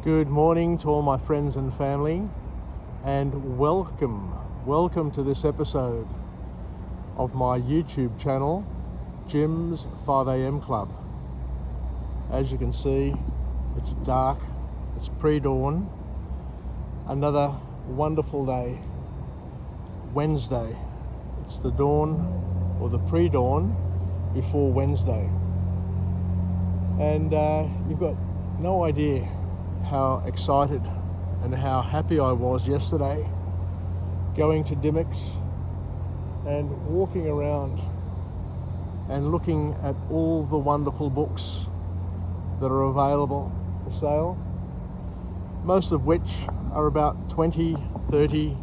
Good morning to all my friends and family, and welcome to this episode of my YouTube channel, Jim's 5am Club. As you can see, it's dark, it's pre-dawn, another wonderful day, Wednesday. It's the dawn or the pre-dawn before Wednesday. And you've got no idea how excited and how happy I was yesterday going to Dimmicks and walking around and looking at all the wonderful books that are available for sale, most of which are about $20, $30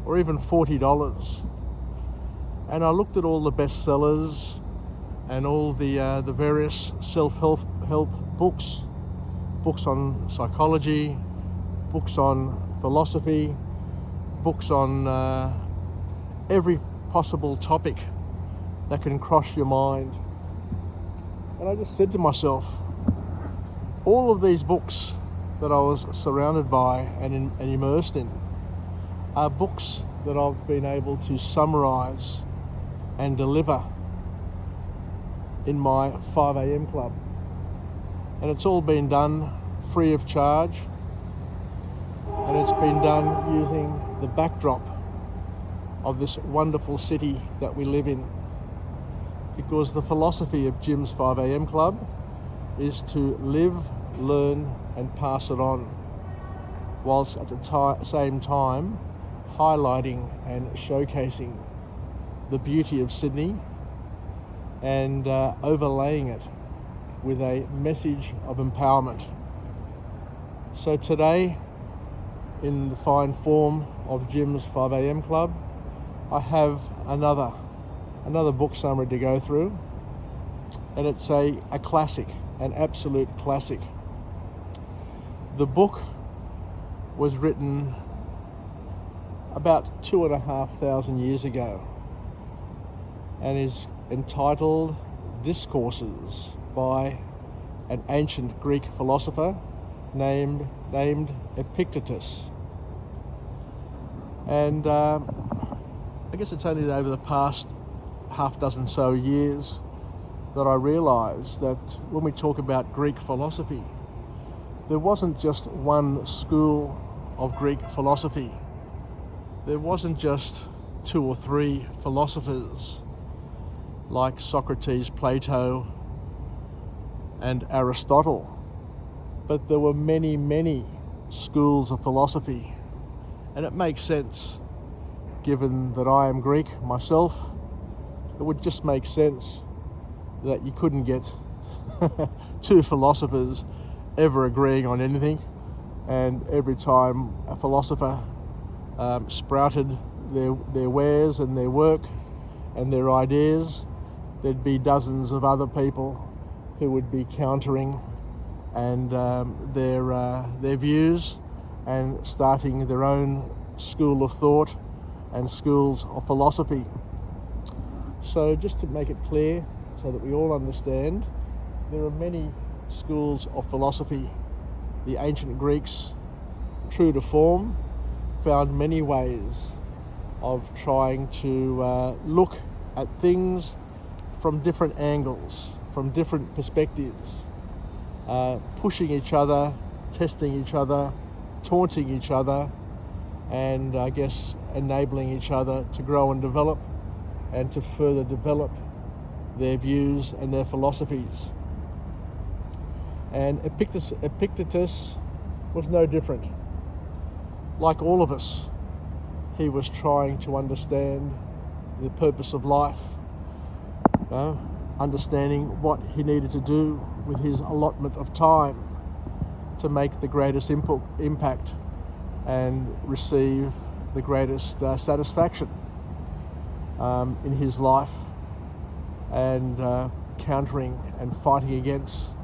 or even $40. And I looked at all the bestsellers and all the various self-help books on psychology, books on philosophy, books on every possible topic that can cross your mind. And I just said to myself, all of these books that I was surrounded by and immersed in are books that I've been able to summarize and deliver in my 5am Club. And it's all been done free of charge, and it's been done using the backdrop of this wonderful city that we live in, because the philosophy of Jim's 5am Club is to live, learn and pass it on, whilst at the same time highlighting and showcasing the beauty of Sydney and overlaying it with a message of empowerment. So today, in the fine form of Jim's 5am Club, I have another book summary to go through, and it's a classic, an absolute classic. The book was written about 2,500 years ago and is entitled Discourses by an ancient Greek philosopher named Epictetus. And I guess it's only over the past half dozen so years that I realised that when we talk about Greek philosophy, there wasn't just one school of Greek philosophy. There wasn't just two or three philosophers like Socrates, Plato and Aristotle, but there were many schools of philosophy. And it makes sense, given that I am Greek myself. It would just make sense that you couldn't get two philosophers ever agreeing on anything, and every time a philosopher sprouted their wares and their work and their ideas, there'd be dozens of other people who would be countering and their views and starting their own school of thought and schools of philosophy. So just to make it clear, so that we all understand, there are many schools of philosophy. The ancient Greeks, true to form, found many ways of trying to look at things from different angles, from different perspectives, pushing each other, testing each other, taunting each other, and I guess enabling each other to grow and develop and to further develop their views and their philosophies. And Epictetus was no different. Like all of us, he was trying to understand the purpose of life, understanding what he needed to do with his allotment of time to make the greatest impact and receive the greatest satisfaction in his life, and countering and fighting against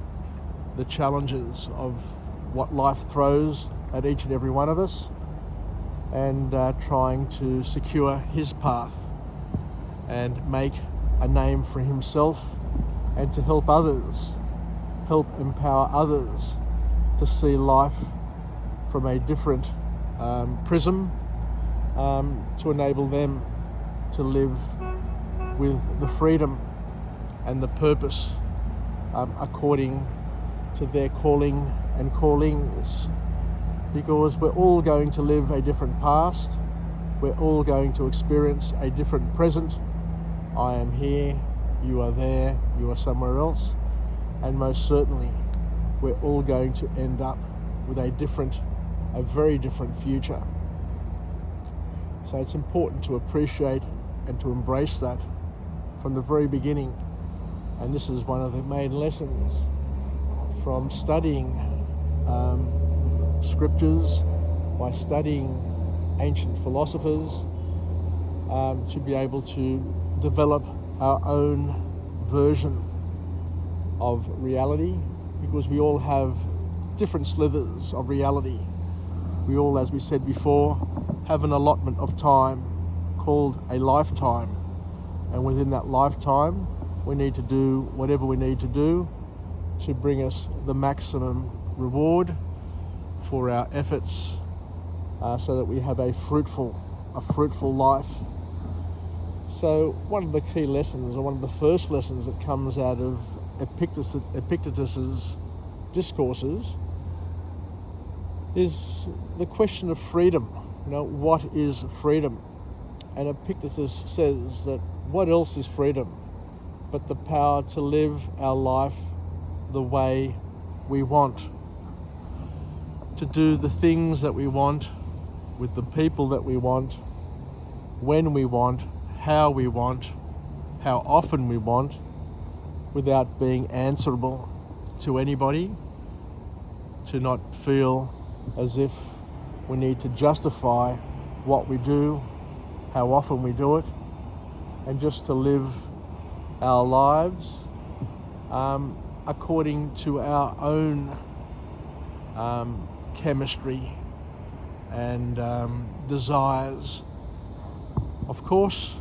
the challenges of what life throws at each and every one of us, and trying to secure his path and make a name for himself, and to help others, help empower others to see life from a different prism to enable them to live with the freedom and the purpose according to their calling and callings, because we're all going to live a different past, we're all going to experience a different present. I am here, you are there, you are somewhere else, and most certainly we're all going to end up with a very different future. So it's important to appreciate and to embrace that from the very beginning. And this is one of the main lessons from studying scriptures, by studying ancient philosophers, to be able to develop our own version of reality, because we all have different slithers of reality. We all, as we said before, have an allotment of time called a lifetime, and within that lifetime we need to do whatever we need to do to bring us the maximum reward for our efforts, so that we have a fruitful life. So one of the key lessons, or one of the first lessons that comes out of Epictetus's Discourses, is the question of freedom. What is freedom? And Epictetus says that what else is freedom but the power to live our life the way we want, to do the things that we want, with the people that we want, when we want, how often we want, without being answerable to anybody, to not feel as if we need to justify what we do, how often we do it, and just to live our lives according to our own chemistry and desires. Of course,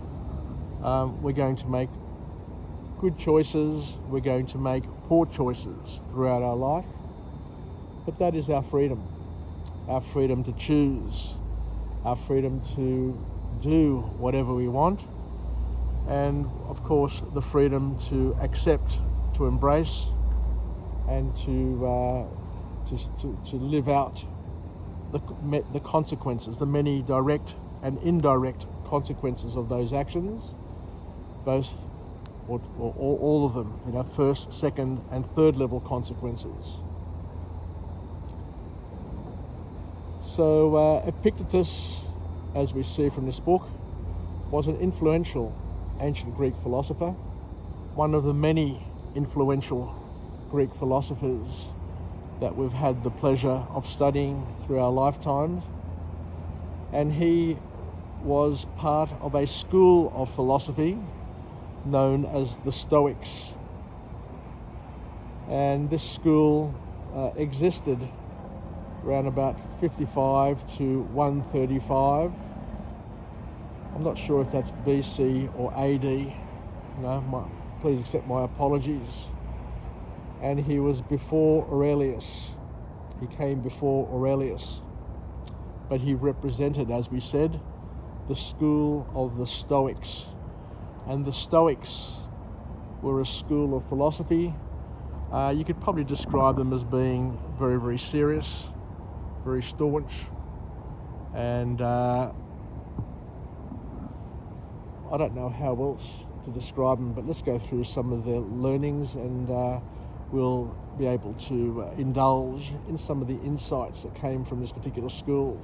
we're going to make good choices, we're going to make poor choices throughout our life, but that is our freedom to choose, our freedom to do whatever we want, and of course the freedom to accept, to embrace, and to live out the consequences, the many direct and indirect consequences of those actions, both or all of them, first, second, and third level consequences. So Epictetus, as we see from this book, was an influential ancient Greek philosopher, one of the many influential Greek philosophers that we've had the pleasure of studying through our lifetimes. And he was part of a school of philosophy known as the Stoics. And this school existed around about 55 to 135. I'm not sure if that's BC or AD. Please accept my apologies. And he was before Aurelius. He came before Aurelius. But he represented, as we said, the school of the Stoics. And the Stoics were a school of philosophy. You could probably describe them as being very, very serious, very staunch, and I don't know how else to describe them, but let's go through some of their learnings, and we'll be able to indulge in some of the insights that came from this particular school.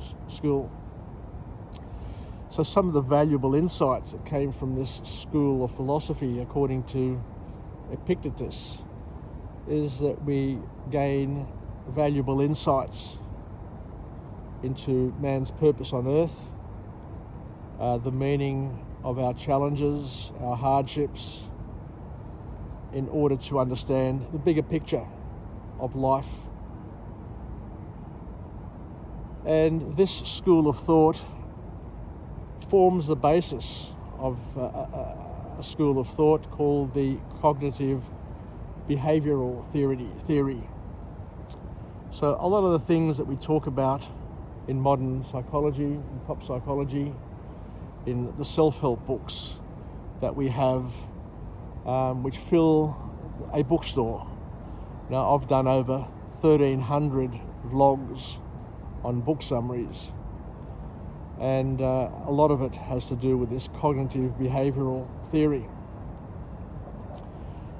So some of the valuable insights that came from this school of philosophy, according to Epictetus, is that we gain valuable insights into man's purpose on earth, the meaning of our challenges, our hardships, in order to understand the bigger picture of life. And this school of thought forms the basis of a school of thought called the cognitive behavioral theory. So a lot of the things that we talk about in modern psychology, in pop psychology, in the self-help books that we have, which fill a bookstore. Now, I've done over 1,300 vlogs on book summaries, and a lot of it has to do with this cognitive behavioural theory.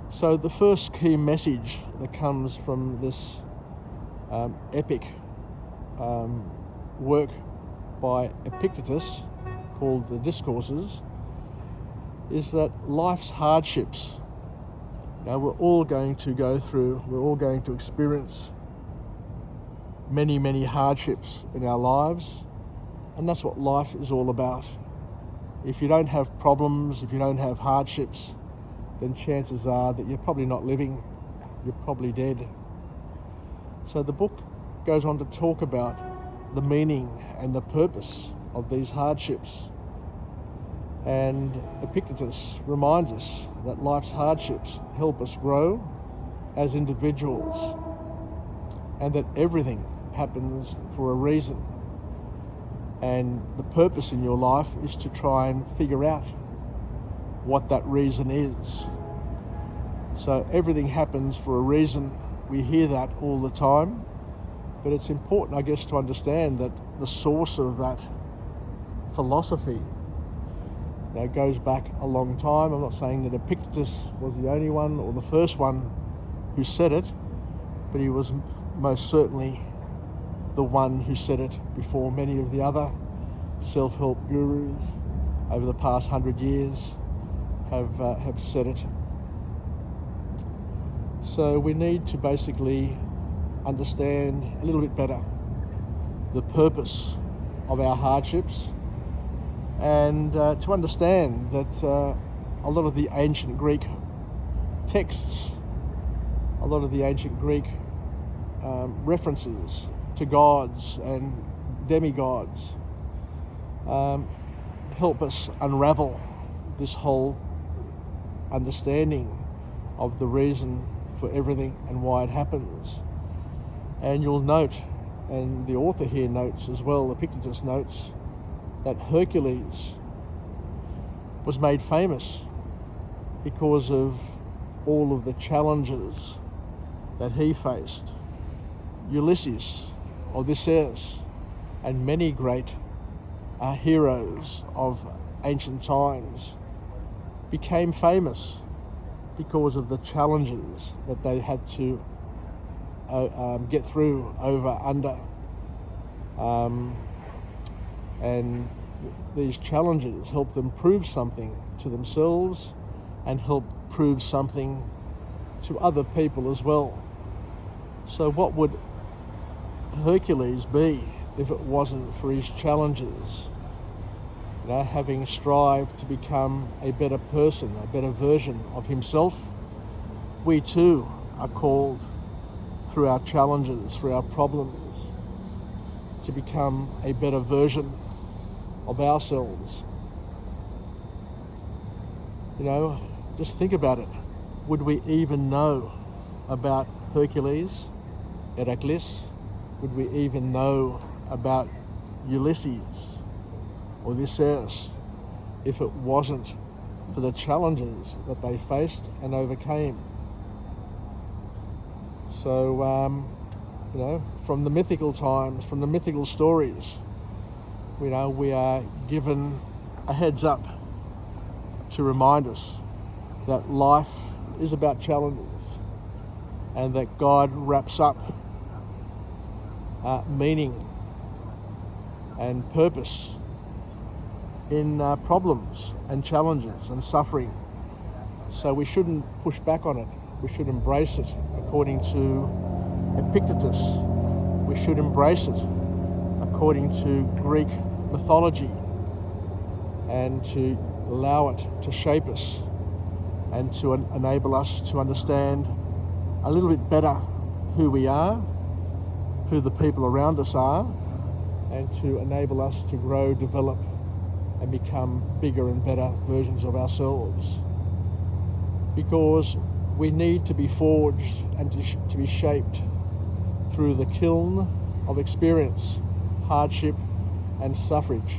So the first key message that comes from this epic work by Epictetus called the Discourses is that life's hardships, now we're all going to go through, we're all going to experience many, many hardships in our lives, and that's what life is all about. If you don't have problems, if you don't have hardships, then chances are that you're probably not living, you're probably dead. So the book goes on to talk about the meaning and the purpose of these hardships. And Epictetus reminds us that life's hardships help us grow as individuals, and that everything happens for a reason. And the purpose in your life is to try and figure out what that reason is. So everything happens for a reason. We hear that all the time, but it's important, I guess, to understand that the source of that philosophy now goes back a long time. I'm not saying that Epictetus was the only one or the first one who said it, but he was most certainly the one who said it before many of the other self-help gurus over the past 100 years have said it. So we need to basically understand a little bit better the purpose of our hardships, and to understand that a lot of the ancient Greek texts, a lot of the ancient Greek references to gods and demigods help us unravel this whole understanding of the reason for everything and why it happens. And you'll note, and the author here notes as well, Epictetus notes, that Hercules was made famous because of all of the challenges that he faced. Ulysses, Odysseus, and many great heroes of ancient times became famous because of the challenges that they had to get through, over, under. And these challenges help them prove something to themselves and help prove something to other people as well. So what would Hercules be if it wasn't for his challenges? You know, having strived to become a better person, a better version of himself, we too are called through our challenges, through our problems, to become a better version of ourselves. You know, just think about it. Would we even know about Hercules, Heracles? Would we even know about Ulysses, Odysseus, if it wasn't for the challenges that they faced and overcame? So, you know, from the mythical times, from the mythical stories, you know, we are given a heads up to remind us that life is about challenges, and that God wraps up meaning and purpose in problems and challenges and suffering. So we shouldn't push back on it. We should embrace it according to Epictetus. We should embrace it according to Greek mythology, and to allow it to shape us and to enable us to understand a little bit better who we are, who the people around us are, and to enable us to grow, develop, and become bigger and better versions of ourselves. Because we need to be forged and to be shaped through the kiln of experience, hardship and suffrage.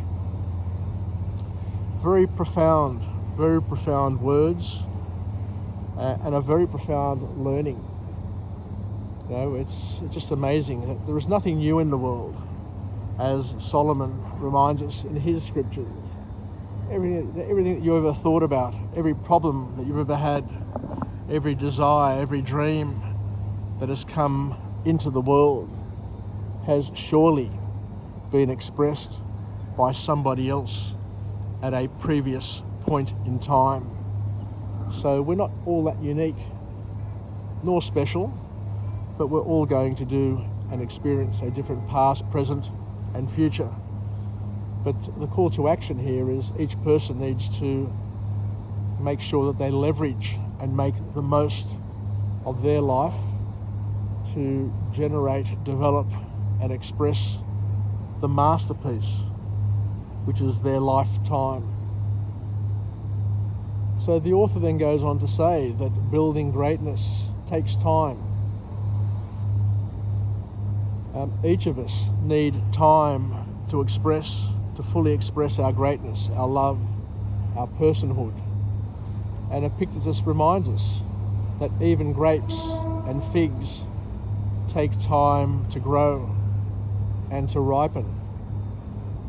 Very profound words, and a very profound learning. You know, it's just amazing that there is nothing new in the world, as Solomon reminds us in his scriptures. Everything that you ever thought about, every problem that you've ever had, every desire, every dream that has come into the world has surely been expressed by somebody else at a previous point in time. So we're not all that unique nor special, but we're all going to do and experience a different past, present and future. But the call to action here is each person needs to make sure that they leverage and make the most of their life to generate, develop and express the masterpiece, which is their lifetime. So the author then goes on to say that building greatness takes time. Each of us need time to fully express our greatness, our love, our personhood. And Epictetus reminds us that even grapes and figs take time to grow and to ripen.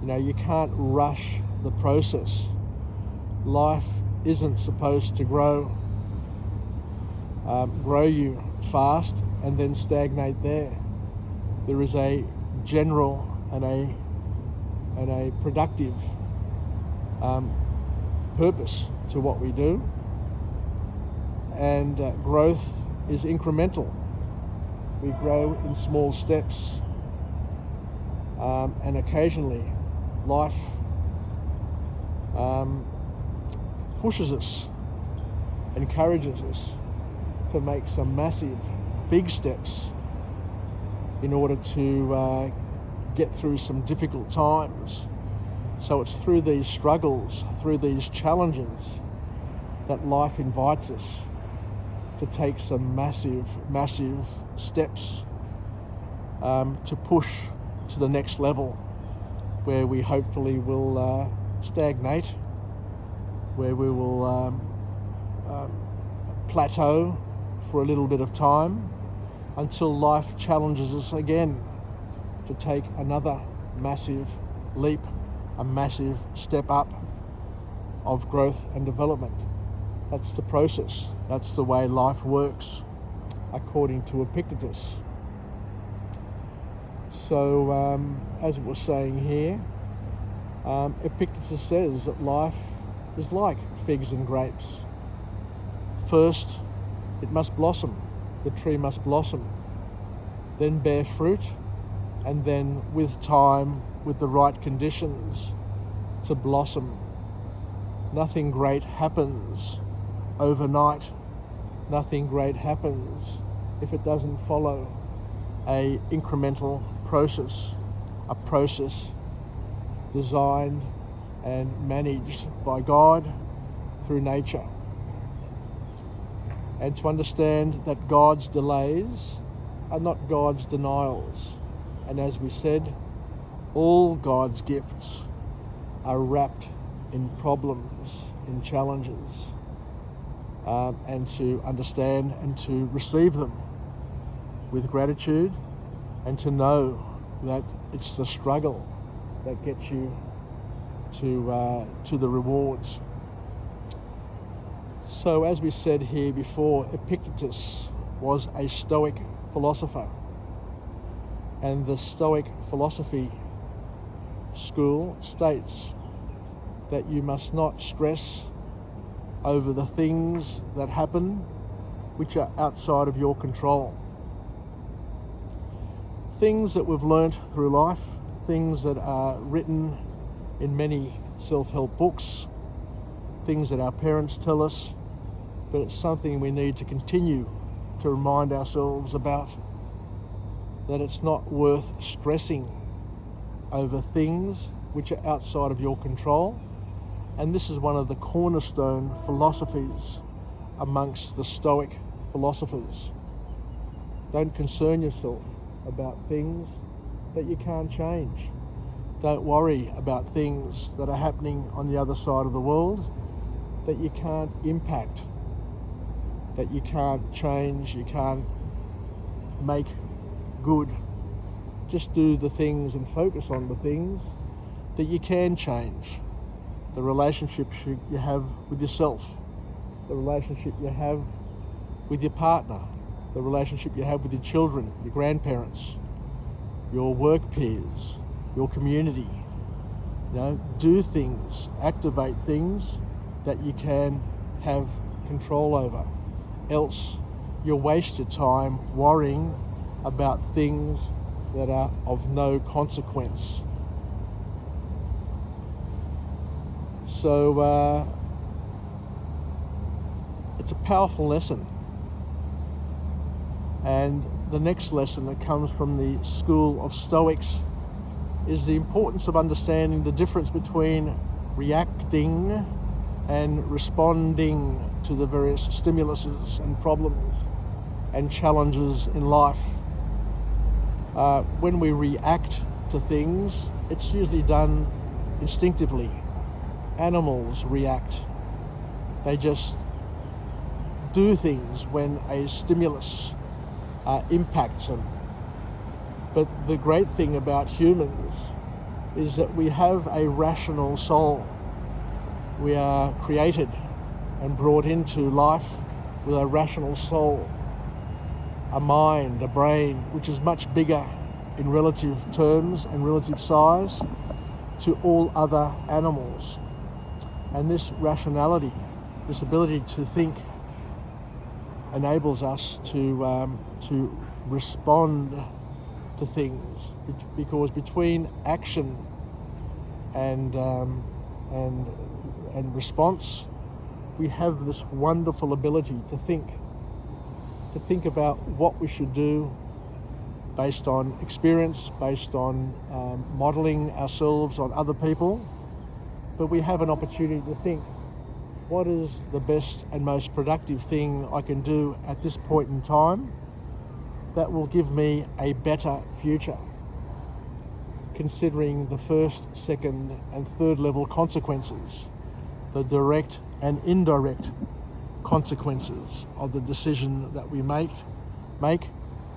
You know, you can't rush the process. Life isn't supposed to grow you fast and then stagnate there. There is a general and a productive purpose to what we do, and growth is incremental. We grow in small steps, and occasionally life pushes us, encourages us to make some massive, big steps in order to get through some difficult times. So it's through these struggles, through these challenges, that life invites us to take some massive steps to push to the next level, where we hopefully will stagnate, where we will plateau for a little bit of time until life challenges us again to take another massive leap, a massive step up of growth and development. That's the process. That's the way life works, according to Epictetus. So, as it was saying here, Epictetus says that life is like figs and grapes. First, it must blossom. The tree must blossom, then bear fruit, and then with time, with the right conditions, to blossom. Nothing great happens overnight. Nothing great happens if it doesn't follow a incremental process, a process designed and managed by God through nature. And to understand that God's delays are not God's denials. And as we said, all God's gifts are wrapped in problems, in challenges, and to understand and to receive them with gratitude, and to know that it's the struggle that gets you to the rewards. So as we said here before, Epictetus was a Stoic philosopher, and the Stoic philosophy school states that you must not stress over the things that happen which are outside of your control. Things that we've learnt through life, things that are written in many self-help books, things that our parents tell us, but it's something we need to continue to remind ourselves about, that it's not worth stressing over things which are outside of your control. And this is one of the cornerstone philosophies amongst the Stoic philosophers. Don't concern yourself about things that you can't change. Don't worry about things that are happening on the other side of the world that you can't impact, that you can't change, you can't make good. Just do the things and focus on the things that you can change. The relationships you have with yourself, the relationship you have with your partner, the relationship you have with your children, your grandparents, your work peers, your community. Do things, activate things that you can have control over. Else you'll waste your time worrying about things that are of no consequence. So it's a powerful lesson. And the next lesson that comes from the school of Stoics is the importance of understanding the difference between reacting and responding to the various stimuluses and problems and challenges in life. When we react to things, it's usually done instinctively. Animals react. They just do things when a stimulus impacts them. But the great thing about humans is that we have a rational soul. We are created and brought into life with a rational soul, a mind, a brain, which is much bigger in relative terms and relative size to all other animals. And this rationality, this ability to think, enables us to respond to things, because between action and response, we have this wonderful ability to think about what we should do based on experience, based on modelling ourselves on other people. But we have an opportunity to think, what is the best and most productive thing I can do at this point in time that will give me a better future, considering the first, second and third level consequences, the direct and indirect consequences of the decision that we make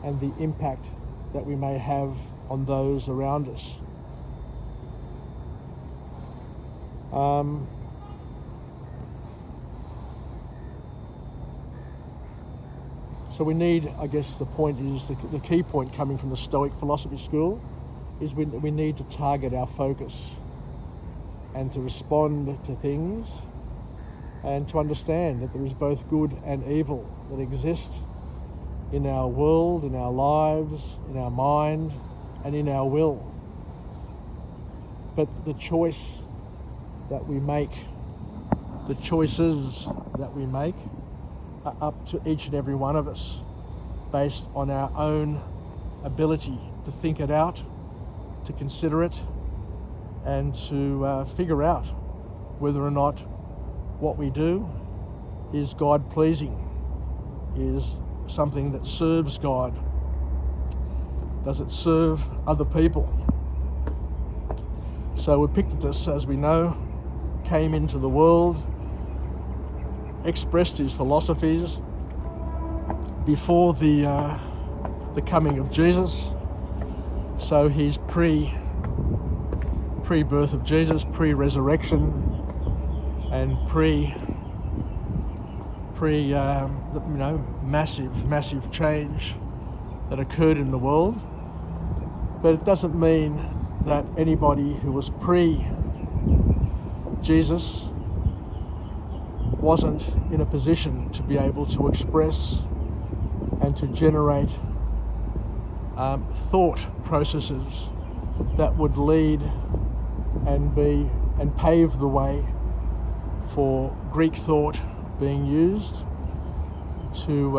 and the impact that we may have on those around us. So we need, I guess the point is, the key point coming from the Stoic philosophy school is we need to target our focus and to respond to things and to understand that there is both good and evil that exist in our world, in our lives, in our mind and in our will. But the choice that we make, the choices that we make are up to each and every one of us, based on our own ability to think it out, to consider it, and to figure out whether or not what we do is God-pleasing, is something that serves God. Does it serve other people? So Epictetus, as we know, came into the world, expressed his philosophies before the coming of Jesus. So he's pre-birth of Jesus, pre-resurrection, and massive change that occurred in the world. But it doesn't mean that anybody who was pre-Jesus wasn't in a position to be able to express and to generate thought processes that would lead and pave the way for Greek thought being used to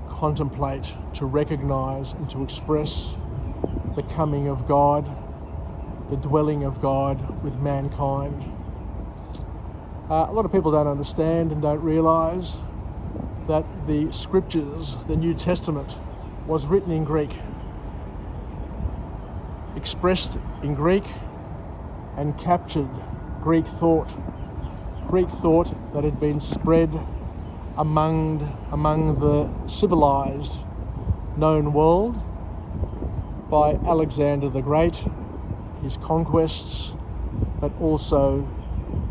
contemplate, to recognize and to express the coming of God, the dwelling of God with mankind. A lot of people don't understand and don't realize that the scriptures, the New Testament, was written in Greek. expressed in Greek and captured Greek thought that had been spread among the civilized known world by Alexander the Great, his conquests, but also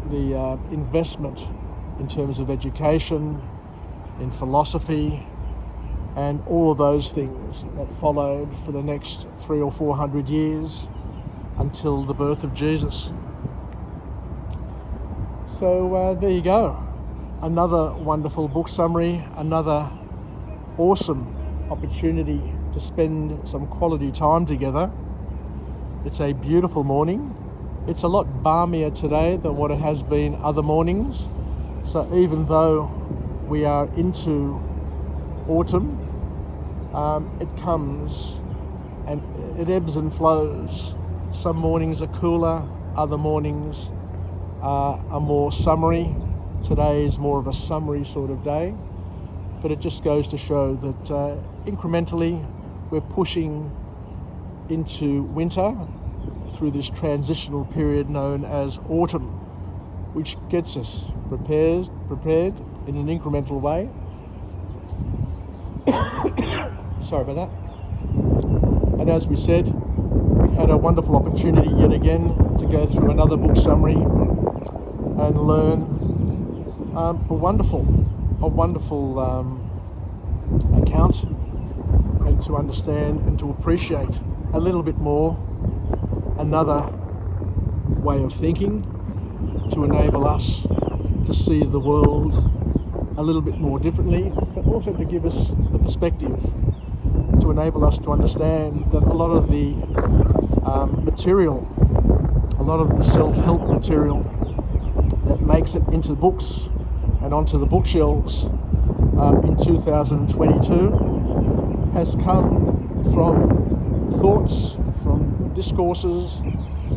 the investment in terms of education, in philosophy, and all of those things that followed for the next 300 or 400 years until the birth of Jesus. So there you go. Another wonderful book summary, another awesome opportunity to spend some quality time together. It's a beautiful morning. It's a lot balmier today than what it has been other mornings. So even though we are into autumn, it comes and it ebbs and flows. Some mornings are cooler, other mornings are more summery. Today is more of a summery sort of day, but it just goes to show that incrementally we're pushing into winter through this transitional period known as autumn, which gets us prepared in an incremental way. Sorry about that. And as we said, we had a wonderful opportunity yet again to go through another book summary and learn a wonderful account, and to understand and to appreciate a little bit more another way of thinking, to enable us to see the world a little bit more differently, but also to give us the perspective, to enable us to understand that a lot of the material, a lot of the self-help material that makes it into books and onto the bookshelves in 2022 has come from thoughts, from discourses,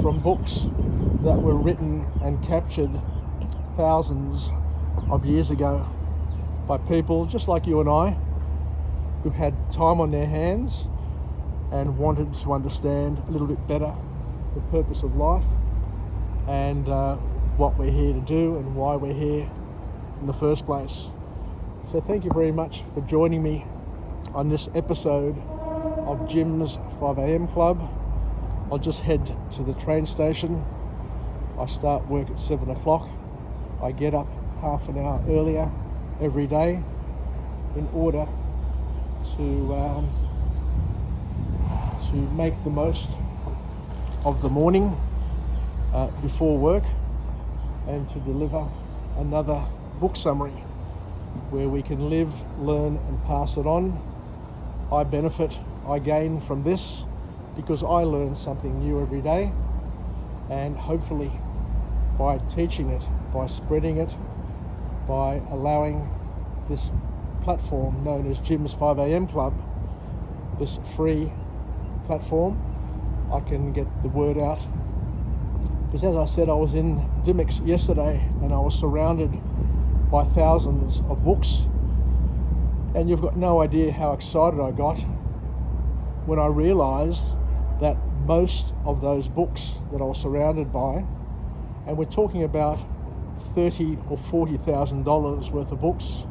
from books that were written and captured thousands of years ago by people just like you and I, who had time on their hands and wanted to understand a little bit better the purpose of life and what we're here to do and why we're here in the first place. So thank you very much for joining me on this episode of Jim's 5am Club. I'll just head to the train station. I start work at 7 o'clock. I get up half an hour earlier every day in order to make the most of the morning before work, and to deliver another book summary where we can live, learn and pass it on. I benefit, I gain from this because I learn something new every day, and hopefully by teaching it, by spreading it, by allowing this platform known as Jim's 5am Club, this free platform, I can get the word out. Because as I said, I was in Dimmicks yesterday and I was surrounded by thousands of books, and you've got no idea how excited I got when I realised that most of those books that I was surrounded by, and we're talking about $30,000 or $40,000 worth of books,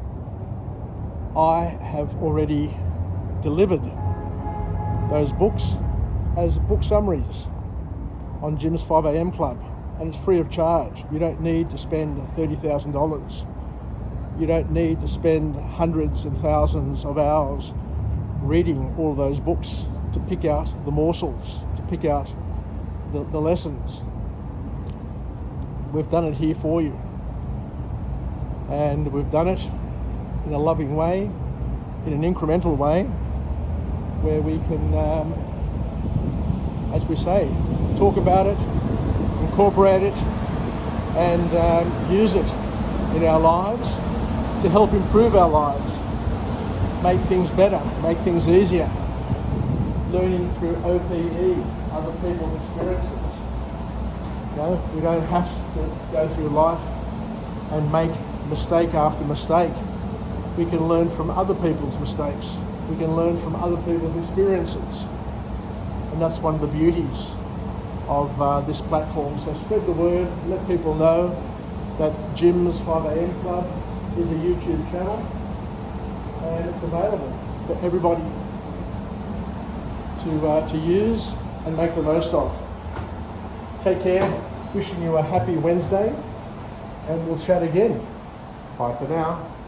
I have already delivered those books as book summaries on Jim's 5am Club, and it's free of charge. You don't need to spend $30,000. You don't need to spend hundreds and thousands of hours reading all those books to pick out the morsels, to pick out the lessons. We've done it here for you, and we've done it in a loving way, in an incremental way, where we can, as we say, talk about it, incorporate it, and use it in our lives to help improve our lives, make things better, make things easier, learning through OPE, other people's experiences. You know, we don't have to go through life and make mistake after mistake. We can learn from other people's mistakes. We can learn from other people's experiences. And that's one of the beauties of this platform. So spread the word, let people know that Jim's 5am Club is a YouTube channel and it's available for everybody to use and make the most of. Take care, wishing you a happy Wednesday, and we'll chat again. Bye for now.